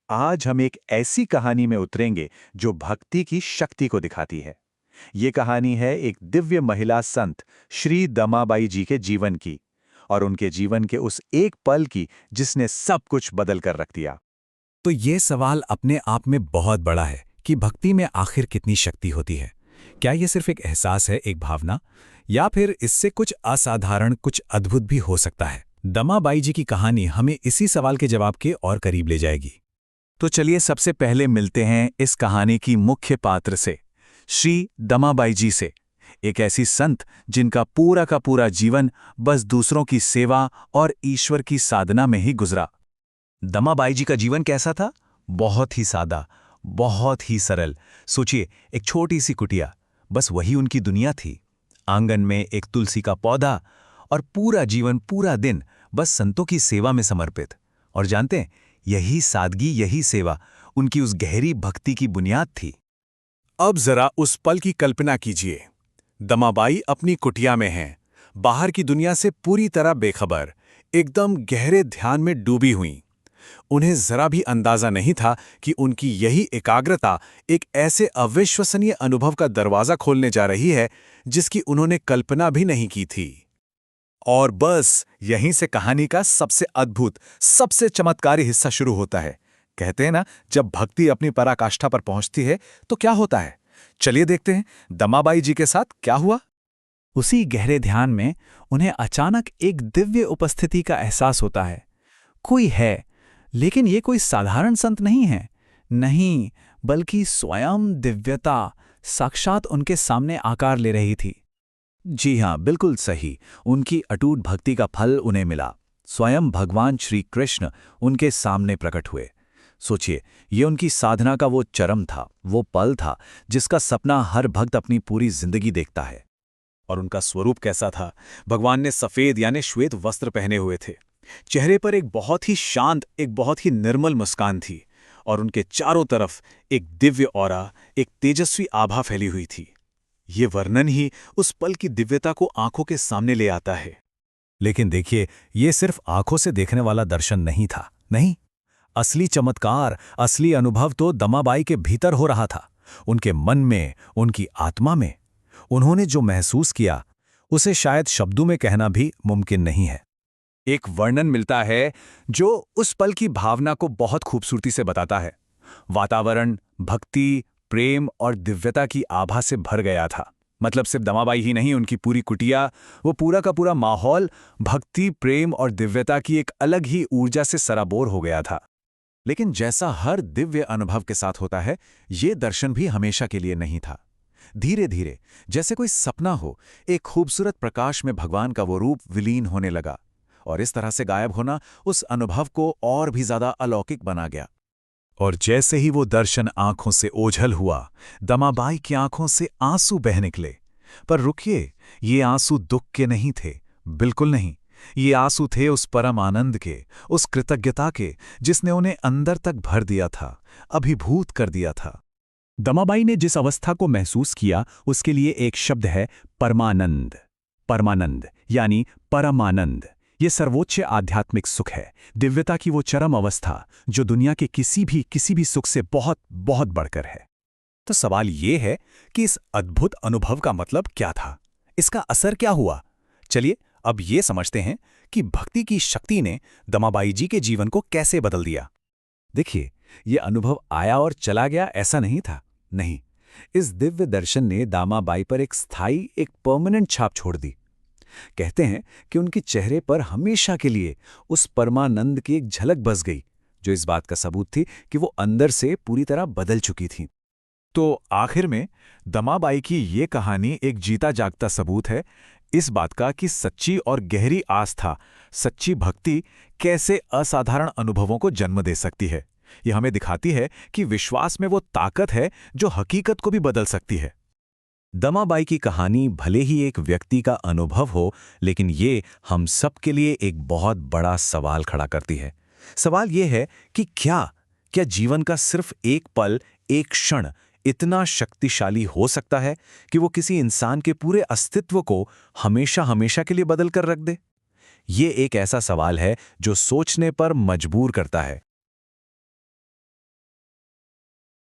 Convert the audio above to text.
आज हम एक ऐसी कहानी में उतरेंगे जो भक्ति की शक्ति को दिखाती है। ये कहानी है एक दिव्य महिला संत श्री दमाबाई जी के जीवन की और उनके जीवन के उस एक पल की जिसने सब कुछ बदल कर रख दिया। तो ये सवाल अपने आप में बहुत बड़ा है कि भक्ति में आखिर कितनी शक्ति होती है। क्या ये सिर्फ एक एहसास है, एक भावना, या फिर इससे कुछ असाधारण, कुछ अद्भुत भी हो सकता है? दमाबाई जी की कहानी हमें इसी सवाल के जवाब के और करीब ले जाएगी। तो चलिए सबसे पहले मिलते हैं इस कहानी की मुख्य पात्र से, श्री दमाबाई जी से, एक ऐसी संत जिनका पूरा जीवन बस दूसरों की सेवा और ईश्वर की साधना में ही गुजरा। दमाबाई जी का जीवन कैसा था? बहुत ही सादा, बहुत ही सरल। सोचिए, एक छोटी सी कुटिया, बस वही उनकी दुनिया थी। आंगन में एक तुलसी का पौधा और पूरा जीवन, पूरा दिन बस संतों की सेवा में समर्पित। और जानते हैं, यही सादगी, यही सेवा उनकी उस गहरी भक्ति की बुनियाद थी। अब जरा उस पल की कल्पना कीजिए। दमाबाई अपनी कुटिया में हैं, बाहर की दुनिया से पूरी तरह बेखबर, एकदम गहरे ध्यान में डूबी हुईं। उन्हें जरा भी अंदाजा नहीं था कि उनकी यही एकाग्रता एक ऐसे अविश्वसनीय अनुभव का दरवाजा खोलने जा रही है जिसकी उन्होंने कल्पना भी नहीं की थी। और बस यहीं से कहानी का सबसे अद्भुत, सबसे चमत्कारी हिस्सा शुरू होता है। कहते हैं ना, जब भक्ति अपनी पराकाष्ठा पर पहुंचती है तो क्या होता है। चलिए देखते हैं दमाबाई जी के साथ क्या हुआ। उसी गहरे ध्यान में उन्हें अचानक एक दिव्य उपस्थिति का एहसास होता है। कोई है, लेकिन ये कोई साधारण संत नहीं है। नहीं, बल्कि स्वयं दिव्यता साक्षात उनके सामने आकार ले रही थी। जी हाँ, बिल्कुल सही। उनकी अटूट भक्ति का फल उन्हें मिला। स्वयं भगवान श्री कृष्ण उनके सामने प्रकट हुए। सोचिए, ये उनकी साधना का वो चरम था, वो पल था जिसका सपना हर भक्त अपनी पूरी जिंदगी देखता है। और उनका स्वरूप कैसा था? भगवान ने सफेद यानी श्वेत वस्त्र पहने हुए थे। चेहरे पर एक बहुत ही शांत, एक बहुत ही निर्मल मुस्कान थी और उनके चारों तरफ एक दिव्य ऑरा, एक तेजस्वी आभा फैली हुई थी। ये वर्णन ही उस पल की दिव्यता को आंखों के सामने ले आता है। लेकिन देखिए, ये सिर्फ आंखों से देखने वाला दर्शन नहीं था। नहीं, असली चमत्कार, असली अनुभव तो दमाबाई के भीतर हो रहा था, उनके मन में, उनकी आत्मा में। उन्होंने जो महसूस किया उसे शायद शब्दों में कहना भी मुमकिन नहीं है। एक वर्णन मिलता है जो उस पल की भावना को बहुत खूबसूरती से बताता है। वातावरण भक्ति, प्रेम और दिव्यता की आभा से भर गया था। मतलब सिर्फ दमाबाई ही नहीं, उनकी पूरी कुटिया, वो पूरा का पूरा माहौल भक्ति, प्रेम और दिव्यता की एक अलग ही ऊर्जा से सराबोर हो गया था। लेकिन जैसा हर दिव्य अनुभव के साथ होता है, ये दर्शन भी हमेशा के लिए नहीं था। धीरे धीरे, जैसे कोई सपना हो, एक खूबसूरत प्रकाश में भगवान का वो रूप विलीन होने लगा और इस तरह से गायब होना उस अनुभव को और भी ज्यादा अलौकिक बना गया। और जैसे ही वो दर्शन आंखों से ओझल हुआ, दमाबाई की आंखों से आंसू बह निकले। पर रुकिए, ये आंसू दुख के नहीं थे, बिल्कुल नहीं। ये आंसू थे उस परम आनंद के, उस कृतज्ञता के जिसने उन्हें अंदर तक भर दिया था, अभिभूत कर दिया था। दमाबाई ने जिस अवस्था को महसूस किया उसके लिए एक शब्द है, परमानंद। परमानंद यानी परमानंद। ये सर्वोच्च आध्यात्मिक सुख है, दिव्यता की वो चरम अवस्था जो दुनिया के किसी भी सुख से बहुत बहुत बढ़कर है। तो सवाल ये है कि इस अद्भुत अनुभव का मतलब क्या था, इसका असर क्या हुआ। चलिए अब ये समझते हैं कि भक्ति की शक्ति ने दमाबाई जी के जीवन को कैसे बदल दिया। देखिए, ये अनुभव आया और चला गया ऐसा नहीं था। नहीं, इस दिव्य दर्शन ने दमाबाई पर एक स्थायी, एक परमानेंट छाप छोड़ दी। कहते हैं कि उनके चेहरे पर हमेशा के लिए उस परमानंद की एक झलक बस गई, जो इस बात का सबूत थी कि वो अंदर से पूरी तरह बदल चुकी थी। तो आखिर में दमाबाई की ये कहानी एक जीता जागता सबूत है इस बात का कि सच्ची और गहरी आस्था, सच्ची भक्ति कैसे असाधारण अनुभवों को जन्म दे सकती है। ये हमें दिखाती है कि विश्वास में वो ताकत है जो हकीकत को भी बदल सकती है। दमाबाई की कहानी भले ही एक व्यक्ति का अनुभव हो, लेकिन ये हम सब के लिए एक बहुत बड़ा सवाल खड़ा करती है। सवाल ये है कि क्या जीवन का सिर्फ एक पल, एक क्षण इतना शक्तिशाली हो सकता है कि वो किसी इंसान के पूरे अस्तित्व को हमेशा हमेशा के लिए बदल कर रख दे? ये एक ऐसा सवाल है जो सोचने पर मजबूर करता है।